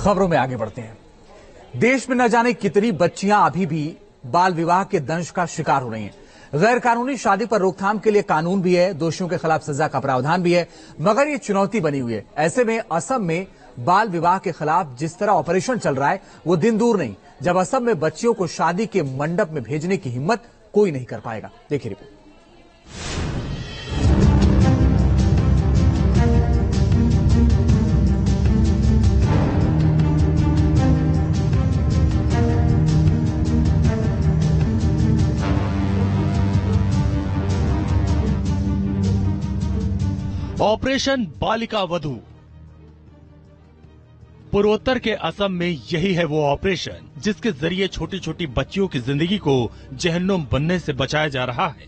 खबरों में आगे बढ़ते हैं। देश में न जाने कितनी बच्चियां अभी भी बाल विवाह के दंश का शिकार हो रही हैं। गैर कानूनी शादी पर रोकथाम के लिए कानून भी है, दोषियों के खिलाफ सजा का प्रावधान भी है, मगर ये चुनौती बनी हुई है। ऐसे में असम में बाल विवाह के खिलाफ जिस तरह ऑपरेशन चल रहा है वो दिन दूर नहीं जब असम में बच्चियों को शादी के मंडप में भेजने की हिम्मत कोई नहीं कर पाएगा। देखिए रिपोर्ट। ऑपरेशन बालिका वधू। पूर्वोत्तर के असम में यही है वो ऑपरेशन जिसके जरिए छोटी छोटी बच्चियों की जिंदगी को जहन्नुम बनने से बचाया जा रहा है।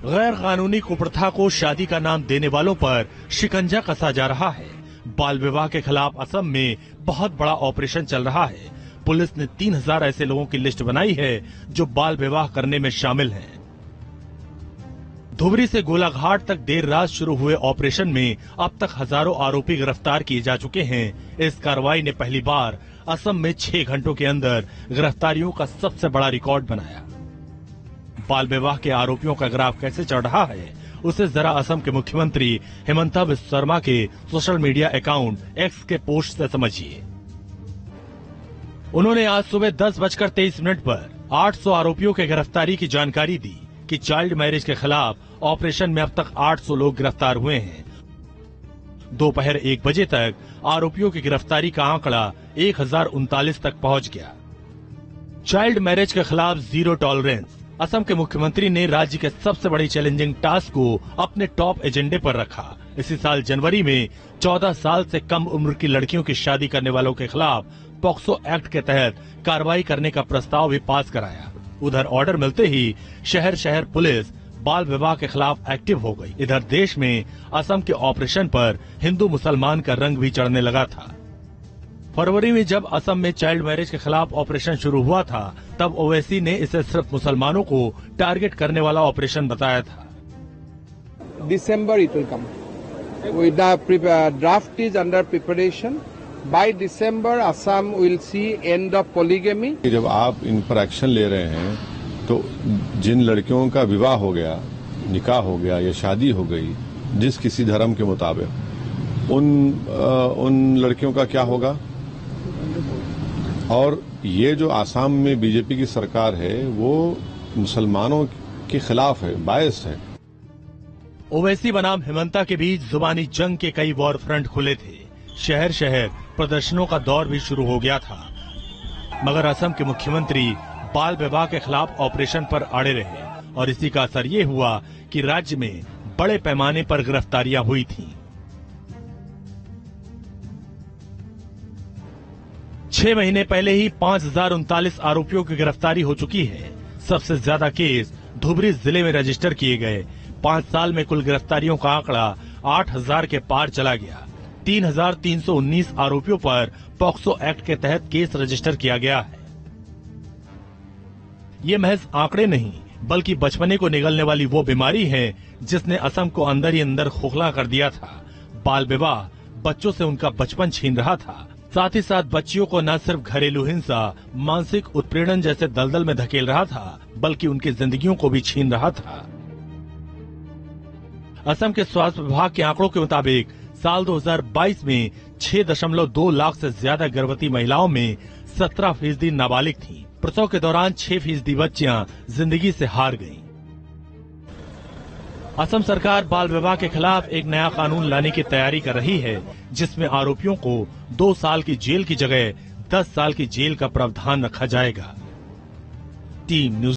गैर कानूनी कुप्रथा को शादी का नाम देने वालों पर शिकंजा कसा जा रहा है। बाल विवाह के खिलाफ असम में बहुत बड़ा ऑपरेशन चल रहा है। पुलिस ने 3000 ऐसे लोगों की लिस्ट बनाई है जो बाल विवाह करने में शामिल हैं। धुबरी से गोलाघाट तक देर रात शुरू हुए ऑपरेशन में अब तक हजारों आरोपी गिरफ्तार किए जा चुके हैं। इस कार्रवाई ने पहली बार असम में 6 घंटों के अंदर गिरफ्तारियों का सबसे बड़ा रिकॉर्ड बनाया। बाल विवाह के आरोपियों का ग्राफ कैसे चढ़ रहा है उसे जरा असम के मुख्यमंत्री हेमंता बिस्वा शर्मा के सोशल मीडिया अकाउंट एक्स के पोस्ट से समझिए। उन्होंने आज सुबह 10:23 पर 800 आरोपियों के गिरफ्तारी की जानकारी दी कि चाइल्ड मैरिज के खिलाफ ऑपरेशन में अब तक 800 लोग गिरफ्तार हुए हैं। दोपहर 1 बजे तक आरोपियों की गिरफ्तारी का आंकड़ा 1039 तक पहुंच गया। चाइल्ड मैरिज के खिलाफ जीरो टॉलरेंस। असम के मुख्यमंत्री ने राज्य के सबसे बड़ी चैलेंजिंग टास्क को अपने टॉप एजेंडे पर रखा। इसी साल जनवरी में 14 साल से कम उम्र की लड़कियों की शादी करने वालों के खिलाफ पॉक्सो एक्ट के तहत कार्रवाई करने का प्रस्ताव भी पास कराया। उधर ऑर्डर मिलते ही शहर शहर पुलिस बाल विवाह के खिलाफ एक्टिव हो गई। इधर देश में असम के ऑपरेशन पर हिंदू मुसलमान का रंग भी चढ़ने लगा था। फरवरी में जब असम में चाइल्ड मैरिज के खिलाफ ऑपरेशन शुरू हुआ था तब ओवैसी ने इसे सिर्फ मुसलमानों को टारगेट करने वाला ऑपरेशन बताया था। December it will come. The draft is under preparation. By December, Assam will see end of polygamy. जब आप इन पर एक्शन ले रहे हैं तो जिन लड़कियों का विवाह हो गया, निकाह हो गया या शादी हो गई जिस किसी धर्म के मुताबिक, उन लड़कियों का क्या होगा? और ये जो आसाम में बीजेपी की सरकार है वो मुसलमानों के खिलाफ है, बायस है। ओवैसी बनाम हेमंता के बीच जुबानी जंग के कई वॉर फ्रंट खुले थे। शहर शहर प्रदर्शनों का दौर भी शुरू हो गया था, मगर असम के मुख्यमंत्री बाल विवाह के खिलाफ ऑपरेशन पर अड़े रहे और इसी का असर ये हुआ कि राज्य में बड़े पैमाने पर गिरफ्तारियां हुई थीं। 6 महीने पहले ही 5039 आरोपियों की गिरफ्तारी हो चुकी है। सबसे ज्यादा केस धुबरी जिले में रजिस्टर किए गए। 5 साल में कुल गिरफ्तारियों का आंकड़ा 8000 के पार चला गया। 3319 आरोपियों पर पॉक्सो एक्ट के तहत केस रजिस्टर किया गया है। ये महज आंकड़े नहीं बल्कि बचपने को निगलने वाली वो बीमारी है जिसने असम को अंदर ही अंदर खोखला कर दिया था। बाल विवाह बच्चों से उनका बचपन छीन रहा था, साथ ही साथ बच्चियों को न सिर्फ घरेलू हिंसा, मानसिक उत्पीड़न जैसे दलदल में धकेल रहा था बल्कि उनकी जिंदगियों को भी छीन रहा था। असम के स्वास्थ्य विभाग के आंकड़ों के मुताबिक साल 2022 में 6.2 लाख से ज्यादा गर्भवती महिलाओं में 17% नाबालिग थीं। प्रसव के दौरान 6% बच्चियां जिंदगी से हार गईं। असम सरकार बाल विवाह के खिलाफ एक नया कानून लाने की तैयारी कर रही है जिसमें आरोपियों को 2 साल की जेल की जगह 10 साल की जेल का प्रावधान रखा जाएगा। Team news